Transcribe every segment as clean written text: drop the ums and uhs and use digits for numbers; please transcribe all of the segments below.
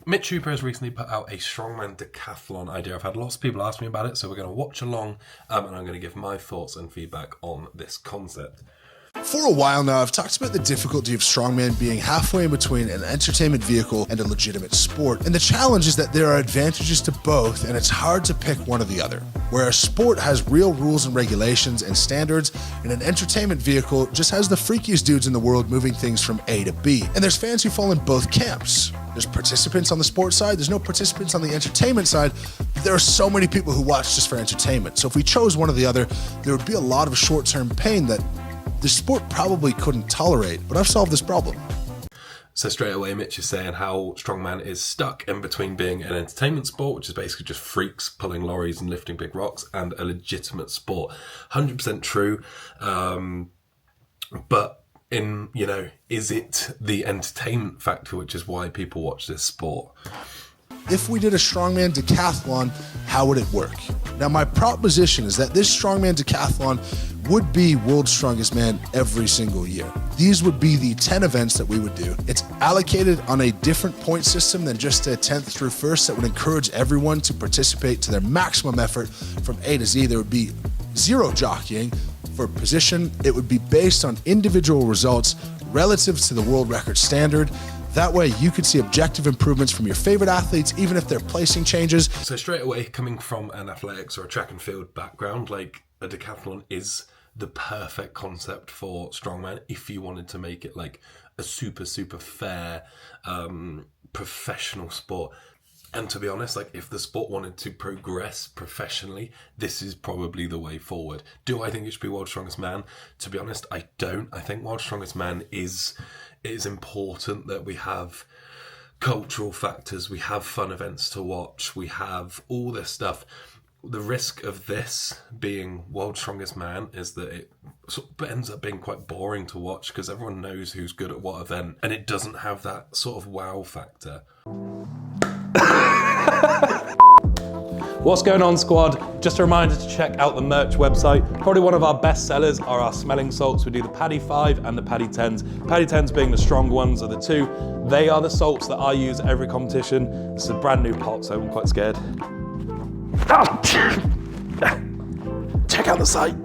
Mitch has recently put out a Strongman Decathlon idea. I've had lots of people ask me about it, so we're going to watch along and I'm going to give my thoughts and feedback on this concept. For a while now, I've talked about the difficulty of strongman being halfway in between an entertainment vehicle and a legitimate sport. And the challenge is that there are advantages to both, and it's hard to pick one or the other. Where a sport has real rules and regulations and standards, and an entertainment vehicle just has the freakiest dudes in the world moving things from A to B. And there's fans who fall in both camps. There's participants on the sports side, there's no participants on the entertainment side, but there are so many people who watch just for entertainment. So if we chose one or the other, there would be a lot of short-term pain that the sport probably couldn't tolerate, but I've solved this problem. So straight away, Mitch is saying how Strongman is stuck in between being an entertainment sport, which is basically just freaks pulling lorries and lifting big rocks, and a legitimate sport. 100% true. But is it the entertainment factor, which is why people watch this sport? If we did a Strongman Decathlon, how would it work? Now, my proposition is that this Strongman Decathlon would be World's Strongest Man every single year. These would be the 10 events that we would do. It's allocated on a different point system than just a 10th through 1st that would encourage everyone to participate to their maximum effort from A to Z. There would be zero jockeying for position. It would be based on individual results relative to the world record standard. That way you could see objective improvements from your favorite athletes, even if their placing changes. So straight away, coming from an athletics or a track and field background, like a decathlon is the perfect concept for strongman if you wanted to make it like a super fair professional sport. And to be honest, like if the sport wanted to progress professionally, this is probably the way forward. Do I think it should be World's Strongest Man? To be honest, I don't. I think World's Strongest Man is important that we have cultural factors, we have fun events to watch, we have all this stuff. The risk of this being World's Strongest Man is that it sort of ends up being quite boring to watch because everyone knows who's good at what event, and it doesn't have that sort of wow factor. What's going on, squad? Just a reminder to check out the merch website. Probably one of our best sellers are our smelling salts. We do the Paddy 5 and the Paddy 10s. Paddy 10s being the strong ones of the two. They are the salts that I use at every competition. This is a brand new pot, so I'm quite scared. Check out the site.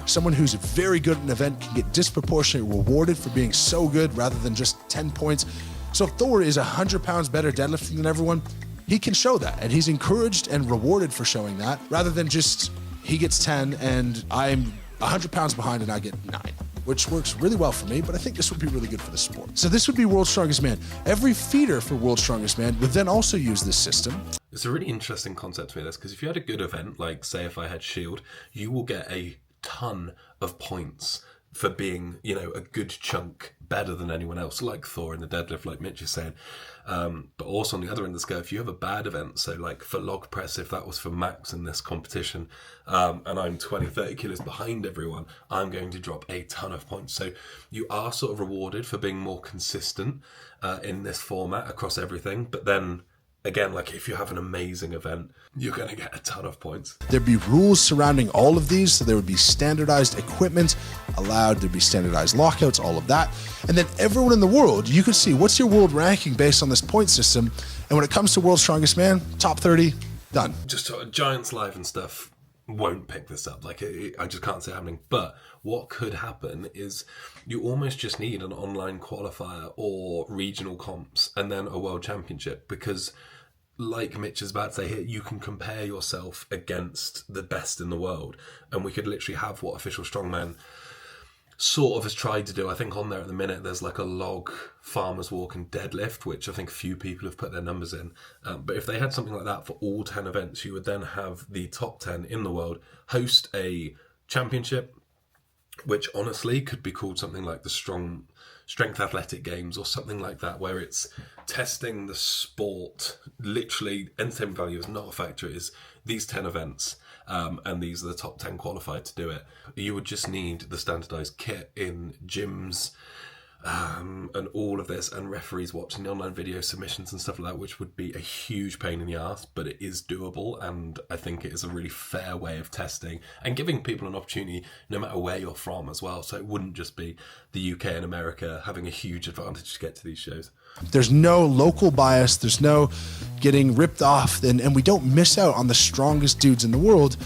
Someone who's very good at an event can get disproportionately rewarded for being so good rather than just 10 points. So if Thor is 100 pounds better deadlifting than everyone, he can show that, and he's encouraged and rewarded for showing that, rather than just he gets 10 and I'm 100 pounds behind and I get 9, which works really well for me, but I think this would be really good for the sport. So this would be World's Strongest Man. Every feeder for World's Strongest Man would then also use this system. It's a really interesting concept to me, this, because if you had a good event, like say if I had Shield, you will get a ton of points for being, a good chunk better than anyone else, like Thor in the deadlift, like Mitch is saying. But also on the other end of the scale, if you have a bad event, so like for log press, if that was for Max in this competition, and I'm 20, 30 kilos behind everyone, I'm going to drop a ton of points. So you are sort of rewarded for being more consistent in this format across everything. But then again, like if you have an amazing event, you're going to get a ton of points. There'd be rules surrounding all of these, so there would be standardized equipment allowed, there'd be standardized lockouts, all of that. And then everyone in the world, you could see what's your world ranking based on this point system. And when it comes to World's Strongest Man, top 30, done. Just Giants Live and stuff won't pick this up. Like I just can't see it happening. But what could happen is you almost just need an online qualifier or regional comps and then a world championship, because like Mitch is about to say here, you can compare yourself against the best in the world, and we could literally have what Official Strongman sort of has tried to do. I think on there at the minute there's like a log farmer's walk and deadlift, which I think few people have put their numbers in, but if they had something like that for all 10 events, you would then have the top 10 in the world host a championship, which honestly could be called something like the Strength Athletic Games or something like that, where it's testing the sport. Literally, entertainment value is not a factor. It is these 10 events, and these are the top 10 qualified to do it. You would just need the standardized kit in gyms and all of this, and referees watching the online video submissions and stuff like that, which would be a huge pain in the ass, but it is doable, and I think it is a really fair way of testing and giving people an opportunity no matter where you're from as well. So it wouldn't just be the UK and America having a huge advantage to get to these shows. There's no local bias, there's no getting ripped off, and we don't miss out on the strongest dudes in the world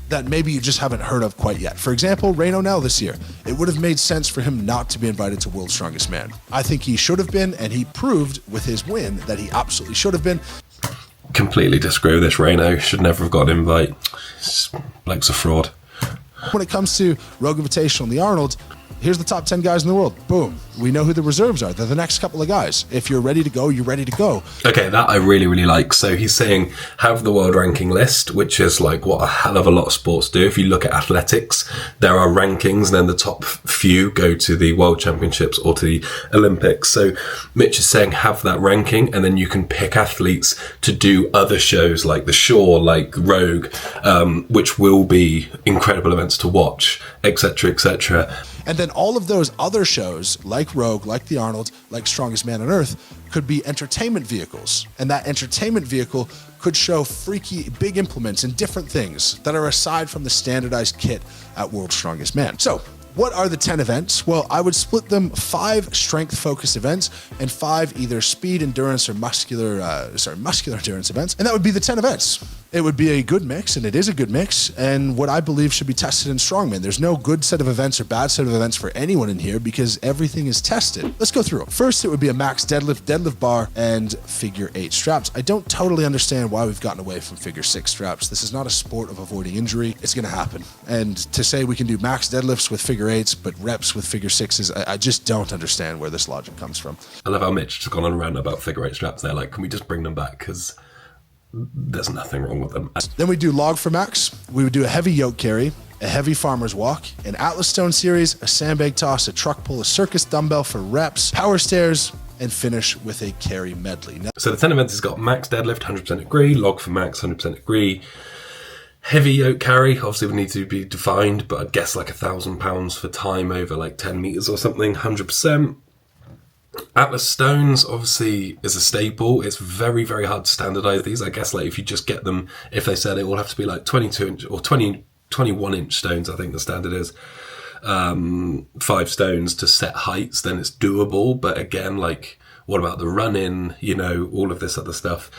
that maybe you just haven't heard of quite yet. For example, Rain O'Neill this year. It would have made sense for him not to be invited to World's Strongest Man. I think he should have been, and he proved with his win that he absolutely should have been. Completely disagree with this. Reno should never have got an invite. Blake's a fraud. When it comes to Rogue Invitational and the Arnold, here's the top 10 guys in the world. Boom. We know who the reserves are. They're the next couple of guys. If you're ready to go, you're ready to go. Okay, that I really, really like. So he's saying have the world ranking list, which is like what a hell of a lot of sports do. If you look at athletics, there are rankings, and then the top few go to the world championships or to the Olympics. So Mitch is saying have that ranking, and then you can pick athletes to do other shows like the Shore, like Rogue, which will be incredible events to watch, etc., etc. And then all of those other shows, like Rogue, like the Arnold, like Strongest Man on Earth, could be entertainment vehicles. And that entertainment vehicle could show freaky big implements and different things that are aside from the standardized kit at World's Strongest Man. So what are the 10 events? Well, I would split them 5 strength-focused events and 5 either speed, endurance, or muscular endurance events. And that would be the 10 events. It would be a good mix, and it is a good mix, and what I believe should be tested in Strongman. There's no good set of events or bad set of events for anyone in here because everything is tested. Let's go through them. First, it would be a max deadlift, deadlift bar, and figure 8 straps. I don't totally understand why we've gotten away from figure 6 straps. This is not a sport of avoiding injury. It's going to happen. And to say we can do max deadlifts with figure 8s, but reps with figure 6s, I just don't understand where this logic comes from. I love how Mitch has gone on around about figure 8 straps. They're like, can we just bring them back? Because there's nothing wrong with them. Then we do log for max. We would do a heavy yoke carry, a heavy farmer's walk, an Atlas Stone series, a sandbag toss, a truck pull, a circus dumbbell for reps, power stairs, and finish with a carry medley. So the 10 events has got max deadlift, 100% agree, log for max, 100% agree. Heavy yoke carry obviously would need to be defined, but I'd guess like £1,000 for time over like 10 meters or something, 100%. Atlas Stones obviously is a staple. It's very, very hard to standardize these. I guess like if you just get them, if they said it will have to be like 22 inch or 21 inch stones, I think the standard is 5 stones to set heights, then it's doable. But again, like what about the run-in, you know, all of this other stuff.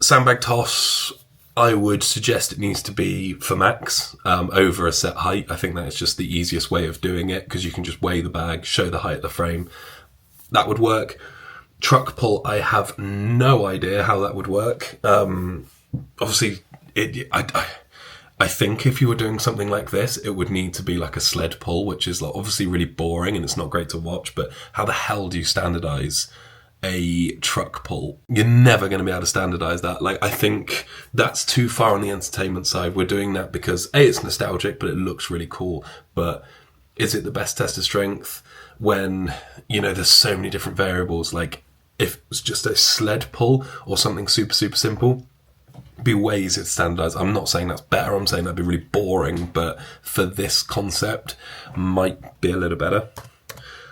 Sandbag toss, I would suggest it needs to be for max over a set height. I think that is just the easiest way of doing it because you can just weigh the bag, show the height of the frame. That would work. Truck pull, I have no idea how that would work. Obviously, I think if you were doing something like this, it would need to be like a sled pull, which is like obviously really boring and it's not great to watch. But how the hell do you standardize a truck pull? You're never going to be able to standardize that. Like, I think that's too far on the entertainment side. We're doing that because A, it's nostalgic, but it looks really cool. But is it the best test of strength when, you know, there's so many different variables? Like, if it's just a sled pull or something super, super simple, be ways it's standardized. I'm not saying that's better. I'm saying that'd be really boring, but for this concept, might be a little better.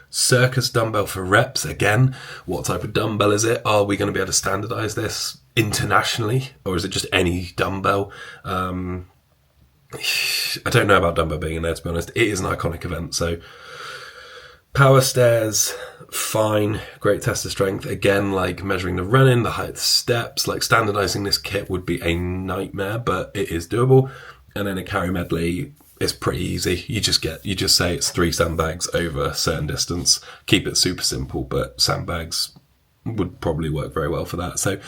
Circus dumbbell for reps. Again, what type of dumbbell is it? Are we going to be able to standardize this internationally, or is it just any dumbbell? I don't know about dumbbell being in there, to be honest. It is an iconic event, so power stairs, fine, great test of strength. Again, like measuring the run-in, the height of the steps, like standardizing this kit would be a nightmare, but it is doable. And then a carry medley is pretty easy. You just say it's 3 sandbags over a certain distance. Keep it super simple, but sandbags would probably work very well for that. So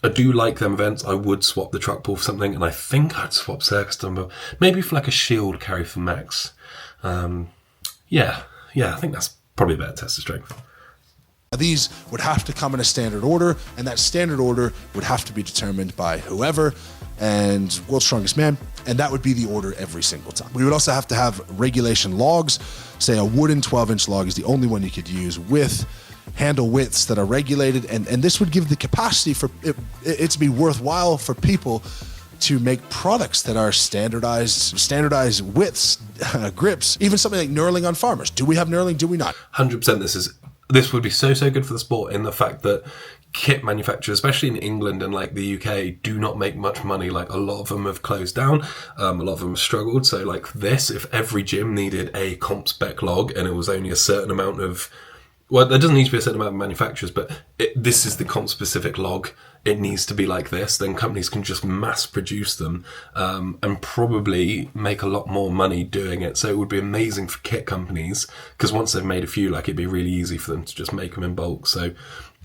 I do like them events. I would swap the truck pull for something, and I think I'd swap circus dumbbell, maybe for like a shield carry for max. Yeah, I think that's probably a better test of strength. These would have to come in a standard order, and that standard order would have to be determined by whoever and World's Strongest Man, and that would be the order every single time. We would also have to have regulation logs. Say a wooden 12-inch log is the only one you could use with handle widths that are regulated, and this would give the capacity for it to be worthwhile for people to make products that are standardized widths, grips, even something like knurling on farmers. Do we have knurling? Do we not? 100% this is this would be so good for the sport in the fact that kit manufacturers, especially in England and like the UK, do not make much money. Like a lot of them have closed down, a lot of them have struggled. So like this, if every gym needed a comp spec log and it was only a certain amount of, well, there doesn't need to be a certain amount of manufacturers, but this is the comp specific log. It needs to be like this. Then companies can just mass produce them and probably make a lot more money doing it. So it would be amazing for kit companies because once they've made a few, like it'd be really easy for them to just make them in bulk. So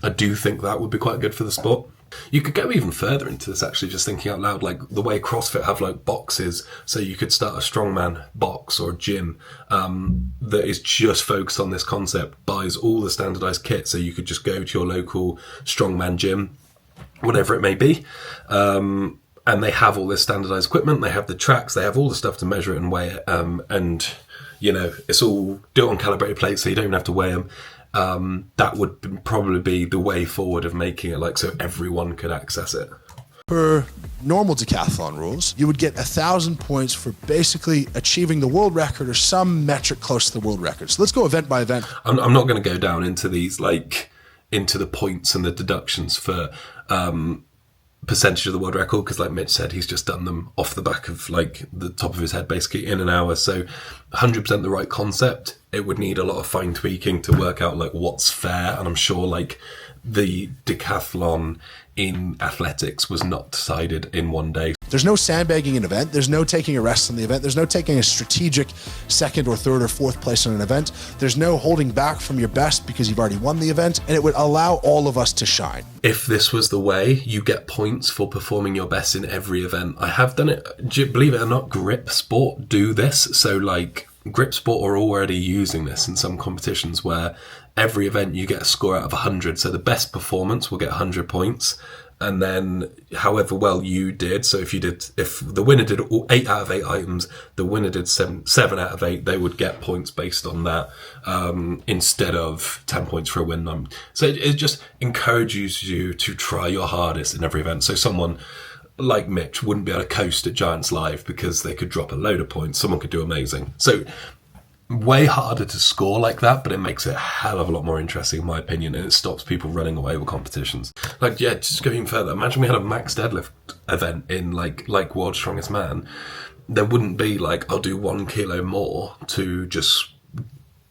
I do think that would be quite good for the sport. You could go even further into this, actually, just thinking out loud, like the way CrossFit have like boxes. So you could start a strongman box or a gym that is just focused on this concept, buys all the standardized kit. So you could just go to your local strongman gym, whatever it may be. And they have all this standardized equipment. They have the tracks. They have all the stuff to measure it and weigh it. And, you know, it's all do it on calibrated plates, so you don't even have to weigh them. That would probably be the way forward of making it like so everyone could access it. Per normal decathlon rules, you would get 1,000 points for basically achieving the world record or some metric close to the world record. So let's go event by event. I'm not going to go down into these, like, into the points and the deductions for percentage of the world record, because like Mitch said, he's just done them off the back of like the top of his head basically in an hour. So 100% the right concept. It would need a lot of fine tweaking to work out like what's fair, and I'm sure like the decathlon in athletics was not decided in one day. There's no sandbagging an event. There's no taking a rest on the event. There's no taking a strategic second or third or fourth place on an event. There's no holding back from your best because you've already won the event, and it would allow all of us to shine. If this was the way, you get points for performing your best in every event. I have done it, believe it or not, Grip Sport do this. So like Grip Sport are already using this in some competitions where every event you get a score out of 100. So the best performance will get 100 points. And then however well you did, so if the winner did 8 out of 8 items, the winner did 7 out of 8, they would get points based on that instead of 10 points for a win. So it just encourages you to try your hardest in every event. So someone like Mitch wouldn't be able to coast at Giants Live because they could drop a load of points. Someone could do amazing. So way harder to score like that, but it makes it a hell of a lot more interesting in my opinion, and it stops people running away with competitions. Like, yeah, just going further, imagine we had a max deadlift event in like World's Strongest Man. There wouldn't be like, I'll do 1 kilo more to just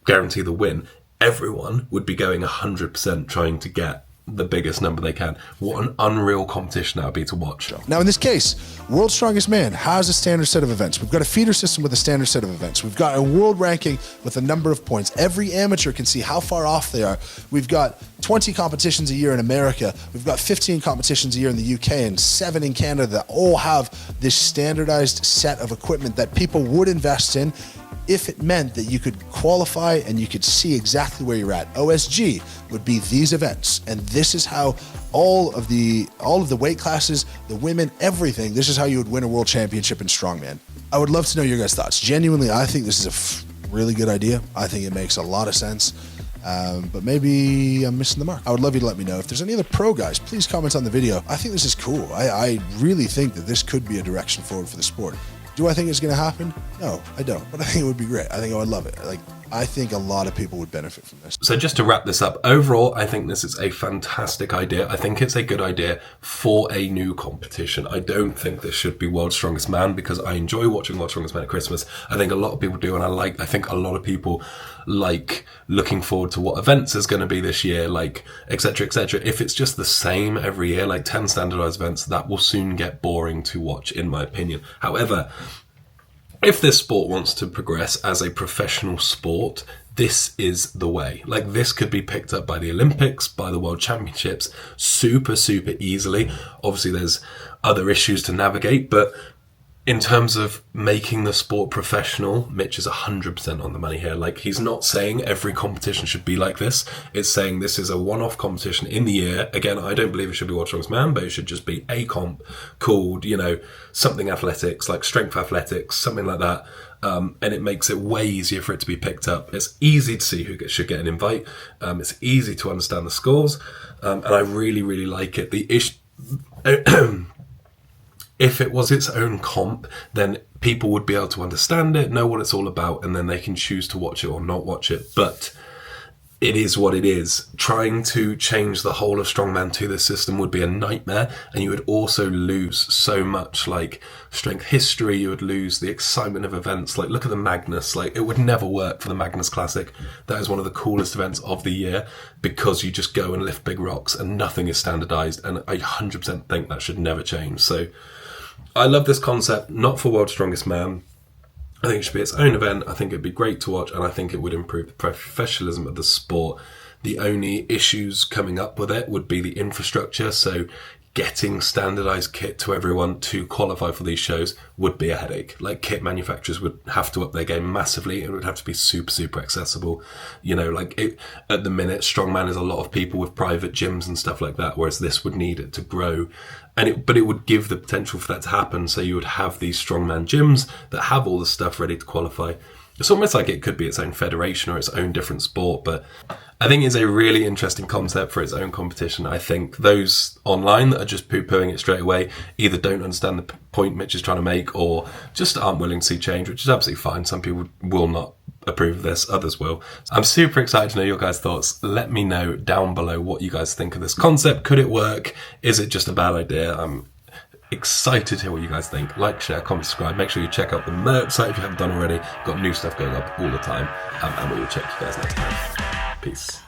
guarantee the win. Everyone would be going 100% trying to get the biggest number they can. What an unreal competition that would be to watch. Now in this case, World's Strongest Man has a standard set of events. We've got a feeder system with a standard set of events. We've got a world ranking with a number of points. Every amateur can see how far off they are. We've got 20 competitions a year in America. We've got 15 competitions a year in the UK and 7 in Canada that all have this standardized set of equipment that people would invest in if it meant that you could qualify and you could see exactly where you're at. OSG would be these events, and this is how all of the weight classes, the women, everything, this is how you would win a world championship in strongman. I would love to know your guys' thoughts. Genuinely, I think this is a really good idea. I think it makes a lot of sense. But maybe I'm missing the mark. I would love you to let me know. If there's any other pro guys, please comment on the video. I think this is cool. I really think that this could be a direction forward for the sport. Do I think it's going to happen? No, I don't. But I think it would be great. I think I would love it. Like, I think a lot of people would benefit from this. So just to wrap this up, overall, I think this is a fantastic idea. I think it's a good idea for a new competition. I don't think this should be World's Strongest Man because I enjoy watching World's Strongest Man at Christmas. I think a lot of people do, and I think a lot of people like looking forward to what events is going to be this year, like etc. etc. If it's just the same every year, like 10 standardized events, that will soon get boring to watch, in my opinion. However, if this sport wants to progress as a professional sport, this is the way. Like, this could be picked up by the Olympics, by the World Championships, super easily. Obviously, there's other issues to navigate, but in terms of making the sport professional, Mitch is 100% on the money here. Like, he's not saying every competition should be like this. It's saying this is a one-off competition in the year. Again, I don't believe it should be World's Strongest Man, but it should just be a comp called, something athletics, like strength athletics, something like that. And it makes it way easier for it to be picked up. It's easy to see who should get an invite. It's easy to understand the scores. And I really like it. The issue... If it was its own comp, then people would be able to understand it, know what it's all about, and then they can choose to watch it or not watch it. But it is what it is. Trying to change the whole of strongman to this system would be a nightmare, and you would also lose so much like strength history. You would lose the excitement of events. Like, look at the Magnus. Like, it would never work for the Magnus Classic. That is one of the coolest events of the year, because you just go and lift big rocks and nothing is standardized, and I 100% think that should never change. So I love this concept, not for World's Strongest Man. I think it should be its own event. I think it'd be great to watch, and I think it would improve the professionalism of the sport. The only issues coming up with it would be the infrastructure. So getting standardized kit to everyone to qualify for these shows would be a headache. Like, kit manufacturers would have to up their game massively. It would have to be super, super accessible. You know, like at the minute, strongman is a lot of people with private gyms and stuff like that, whereas this would need it to grow. But it would give the potential for that to happen. So you would have these strongman gyms that have all the stuff ready to qualify. It's almost like it could be its own federation or its own different sport, but I think it's a really interesting concept for its own competition. I think those online that are just poo-pooing it straight away either don't understand the point Mitch is trying to make, or just aren't willing to see change, which is absolutely fine. Some people will not approve of this, others will. I'm super excited to know your guys' thoughts. Let me know down below what you guys think of this concept. Could it work? Is it just a bad idea? I'm excited to hear what you guys think. Like, share, comment, subscribe. Make sure you check out the merch site if you haven't done already. Got new stuff going up all the time, and we will check you guys next time. Peace.